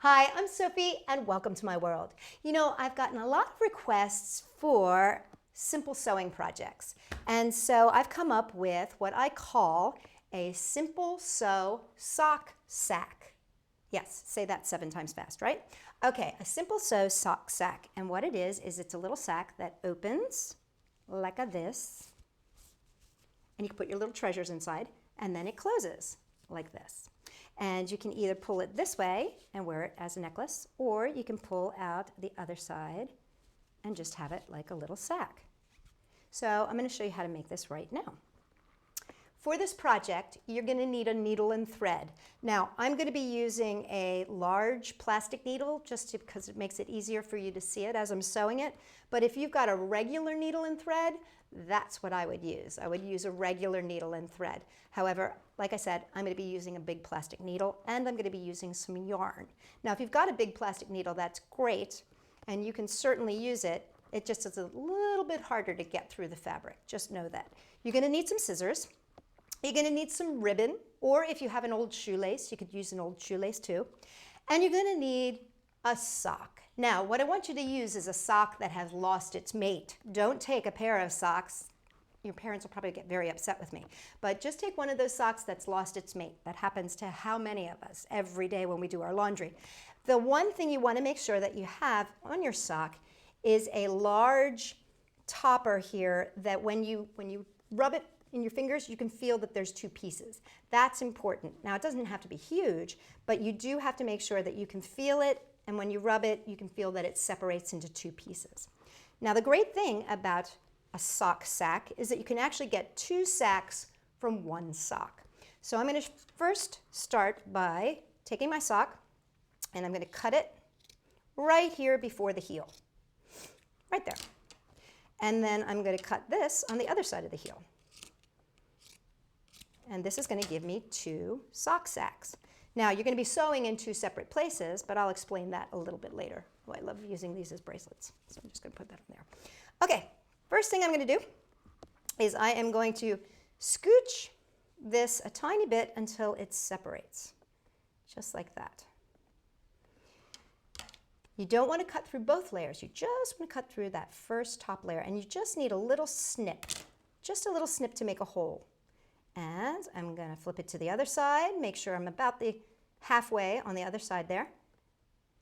Hi, I'm Sophie and welcome to my world. You know, I've gotten a lot of requests for simple sewing projects. And so I've come up with what I call a simple sew sock sack. Yes, say that 7 times fast, right? Okay, a simple sew sock sack. And what it is it's a little sack that opens like this. And you can put your little treasures inside, and then it closes like this. And you can either pull it this way and wear it as a necklace, or you can pull out the other side and just have it like a little sack. So I'm going to show you how to make this right now. For this project, you're going to need a needle and thread. Now, I'm going to be using a large plastic needle just because it makes it easier for you to see it as I'm sewing it. But if you've got a regular needle and thread, that's what I would use. I would use a regular needle and thread. However, like I said, I'm going to be using a big plastic needle and I'm going to be using some yarn. Now, if you've got a big plastic needle, that's great, and you can certainly use it. It just is a little bit harder to get through the fabric. Just know that. You're going to need some scissors. You're going to need some ribbon, or if you have an old shoelace, you could use an old shoelace too. And you're going to need a sock. Now, what I want you to use is a sock that has lost its mate. Don't take a pair of socks. Your parents will probably get very upset with me. But just take one of those socks that's lost its mate. That happens to how many of us every day when we do our laundry. The one thing you want to make sure that you have on your sock is a large topper here that when you rub it in your fingers, you can feel that there's 2 pieces. That's important. Now, it doesn't have to be huge, but you do have to make sure that you can feel it, and when you rub it, you can feel that it separates into 2 pieces. Now, the great thing about a sock sack is that you can actually get 2 sacks from 1 sock. So I'm going to first start by taking my sock, and I'm going to cut it right here before the heel, right there. And then I'm going to cut this on the other side of the heel. And this is going to give me 2 sock sacks. Now, you're going to be sewing in 2 separate places, but I'll explain that a little bit later. Oh, I love using these as bracelets, so I'm just going to put that on there. Okay, first thing I'm going to do is I am going to scooch this a tiny bit until it separates, just like that. You don't want to cut through both layers. You just want to cut through that first top layer, and you just need a little snip, just a little snip to make a hole. And I'm going to flip it to the other side, make sure I'm about the halfway on the other side there,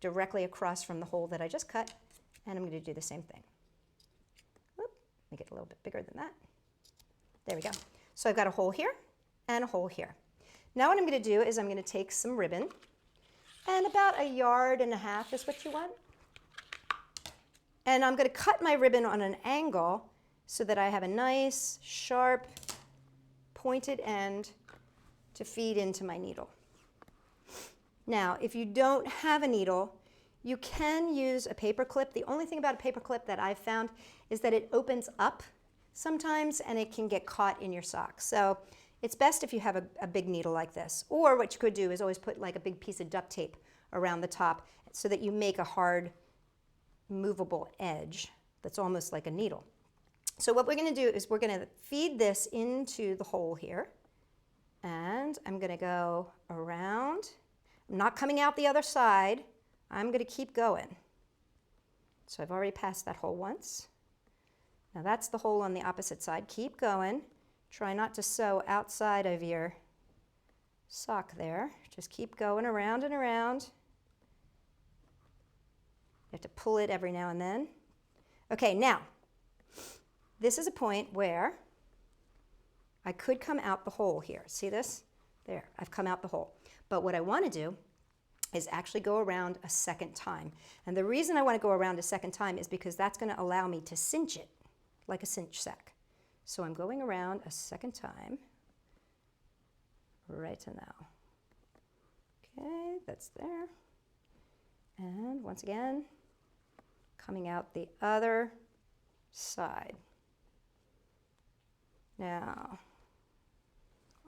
directly across from the hole that I just cut, and I'm going to do the same thing. Whoop, make it a little bit bigger than that. There we go. So I've got a hole here and a hole here. Now what I'm going to do is I'm going to take some ribbon, and about 1.5 yards is what you want. And I'm going to cut my ribbon on an angle so that I have a nice, sharp, pointed end to feed into my needle. Now, if you don't have a needle, you can use a paper clip. The only thing about a paper clip that I've found is that it opens up sometimes and it can get caught in your sock. So it's best if you have a big needle like this. Or what you could do is always put like a big piece of duct tape around the top so that you make a hard, movable edge that's almost like a needle. So what we're going to do is we're going to feed this into the hole here, and I'm going to go around. I'm not coming out the other side. I'm going to keep going. So I've already passed that hole once. Now that's the hole on the opposite side. Keep going. Try not to sew outside of your sock there. Just keep going around and around. You have to pull it every now and then. Okay, now, this is a point where I could come out the hole here. See this? There, I've come out the hole. But what I want to do is actually go around a second time. And the reason I want to go around a second time is because that's going to allow me to cinch it like a cinch sack. So I'm going around a second time right to now. Okay, that's there. And once again, coming out the other side. Now,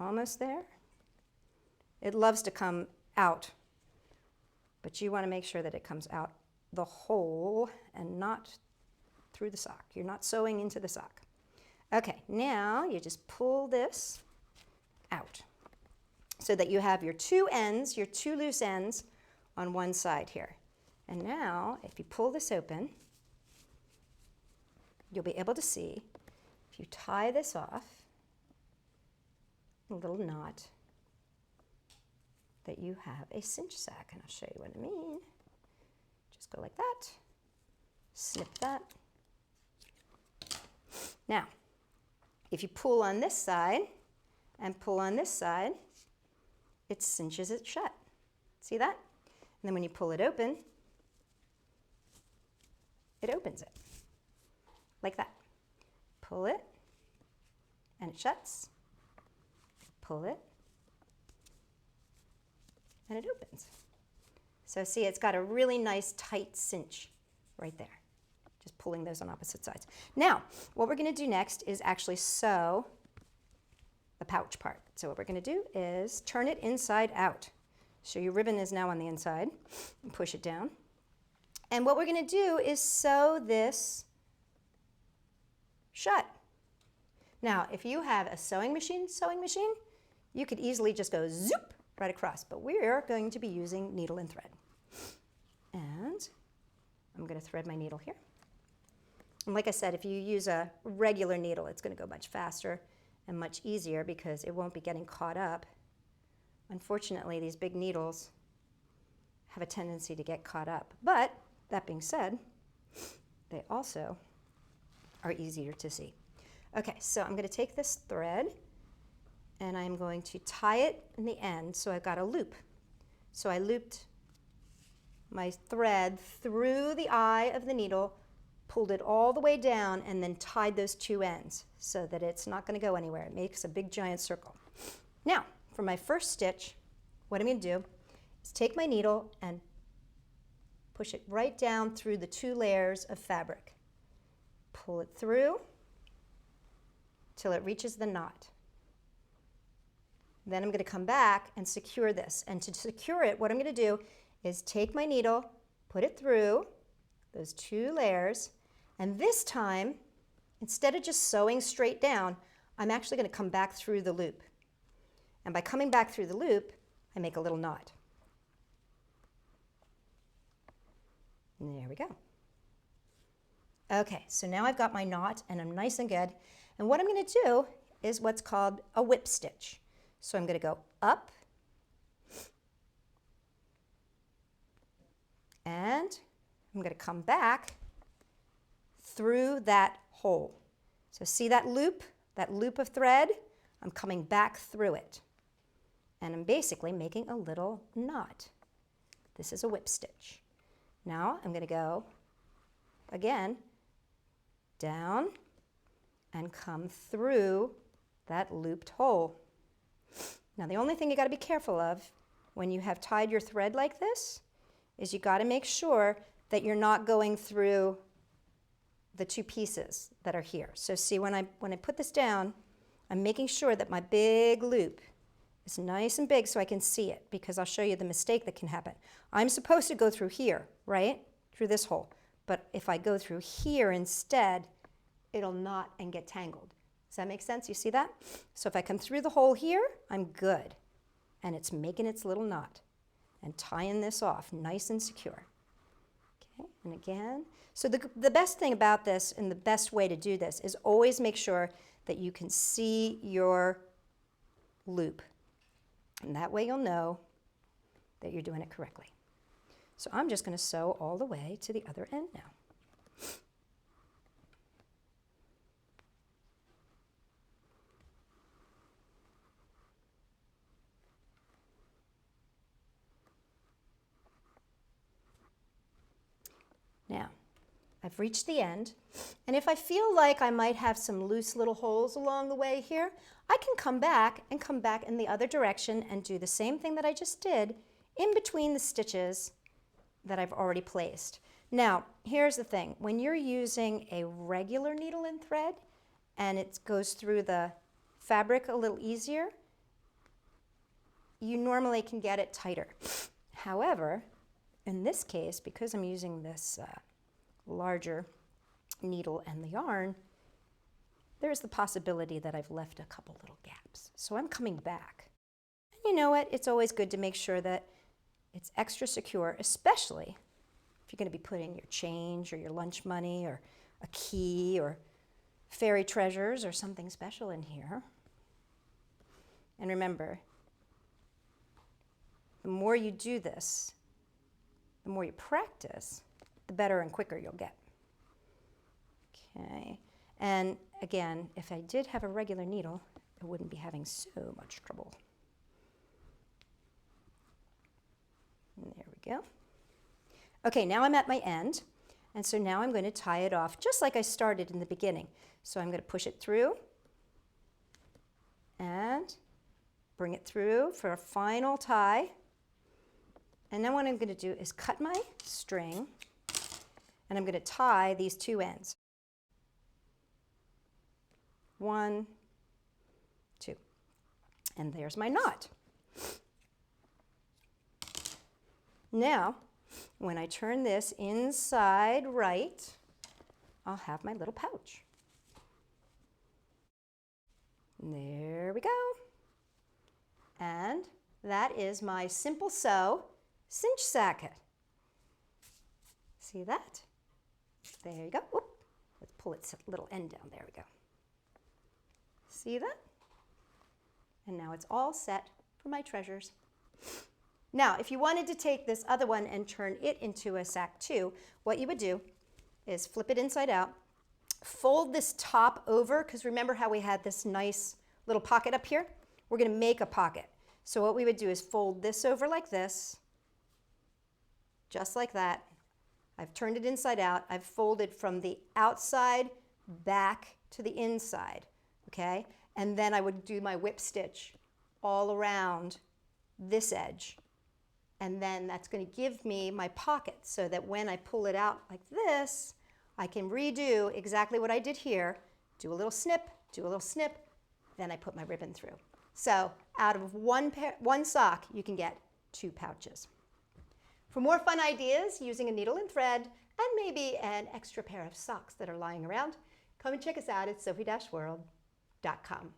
almost there. It loves to come out, but you want to make sure that it comes out the hole and not through the sock. You're not sewing into the sock. Okay, now you just pull this out so that you have your 2 ends, your 2 loose ends, on one side here. And now, if you pull this open, you'll be able to see, if you tie this off, a little knot, that you have a cinch sack. And I'll show you what I mean. Just go like that, snip that. Now, if you pull on this side and pull on this side, it cinches it shut. See that? And then when you pull it open, it opens it, like that. Pull it, and it shuts. Pull it, and it opens. So see, it's got a really nice tight cinch right there. Just pulling those on opposite sides. Now, what we're going to do next is actually sew the pouch part. So what we're going to do is turn it inside out. So your ribbon is now on the inside, and push it down. And what we're going to do is sew this shut. Now, if you have a sewing machine, you could easily just go zoop right across, but we're going to be using needle and thread. And I'm going to thread my needle here. And like I said, if you use a regular needle, it's going to go much faster and much easier because it won't be getting caught up. Unfortunately, these big needles have a tendency to get caught up. But that being said, they also are easier to see. Okay, so I'm going to take this thread and I'm going to tie it in the end so I've got a loop. So I looped my thread through the eye of the needle, pulled it all the way down, and then tied those two ends so that it's not going to go anywhere. It makes a big giant circle. Now, for my first stitch, what I'm going to do is take my needle and push it right down through the two layers of fabric. Pull it through till it reaches the knot. Then I'm going to come back and secure this. And to secure it, what I'm going to do is take my needle, put it through those two layers, and this time, instead of just sewing straight down, I'm actually going to come back through the loop. And by coming back through the loop, I make a little knot. And there we go. Okay, so now I've got my knot and I'm nice and good. And what I'm going to do is what's called a whip stitch. So I'm going to go up and I'm going to come back through that hole. So see that loop of thread? I'm coming back through it. And I'm basically making a little knot. This is a whip stitch. Now I'm going to go again down and come through that looped hole. Now the only thing you got to be careful of when you have tied your thread like this is you got to make sure that you're not going through the two pieces that are here. So see, when I put this down, I'm making sure that my big loop is nice and big so I can see it, because I'll show you the mistake that can happen. I'm supposed to go through here, right? Through this hole. But if I go through here instead, it'll knot and get tangled. Does that make sense? You see that? So if I come through the hole here, I'm good. And it's making its little knot and tying this off nice and secure. Okay, and again. So the best thing about this and the best way to do this is always make sure that you can see your loop. And that way you'll know that you're doing it correctly. So I'm just going to sew all the way to the other end now. Now, I've reached the end, and if I feel like I might have some loose little holes along the way here, I can come back in the other direction and do the same thing that I just did in between the stitches that I've already placed. Now, here's the thing. When you're using a regular needle and thread and it goes through the fabric a little easier, you normally can get it tighter. However, in this case, because I'm using this larger needle and the yarn, there's the possibility that I've left a couple little gaps. So I'm coming back. And you know what? It's always good to make sure that it's extra secure, especially if you're going to be putting your change or your lunch money or a key or fairy treasures or something special in here. And remember, the more you do this, the more you practice, the better and quicker you'll get. Okay, and again, if I did have a regular needle, I wouldn't be having so much trouble. And there we go. Okay, now I'm at my end, and so now I'm going to tie it off just like I started in the beginning. So I'm going to push it through and bring it through for a final tie. And then what I'm going to do is cut my string, and I'm going to tie these two ends. 1, 2. And there's my knot. Now, when I turn this inside right, I'll have my little pouch. There we go. And that is my Simple Sew cinch sacket. See that? There you go. Whoop. Let's pull its little end down. There we go. See that? And now it's all set for my treasures. Now, if you wanted to take this other one and turn it into a sack too, what you would do is flip it inside out, fold this top over, because remember how we had this nice little pocket up here? We're going to make a pocket. So what we would do is fold this over like this, just like that. I've turned it inside out. I've folded from the outside back to the inside, okay? And then I would do my whip stitch all around this edge. And then that's going to give me my pocket so that when I pull it out like this, I can redo exactly what I did here, do a little snip, then I put my ribbon through. So out of one sock, you can get 2 pouches. For more fun ideas using a needle and thread and maybe an extra pair of socks that are lying around, come and check us out at Sophie-World.com.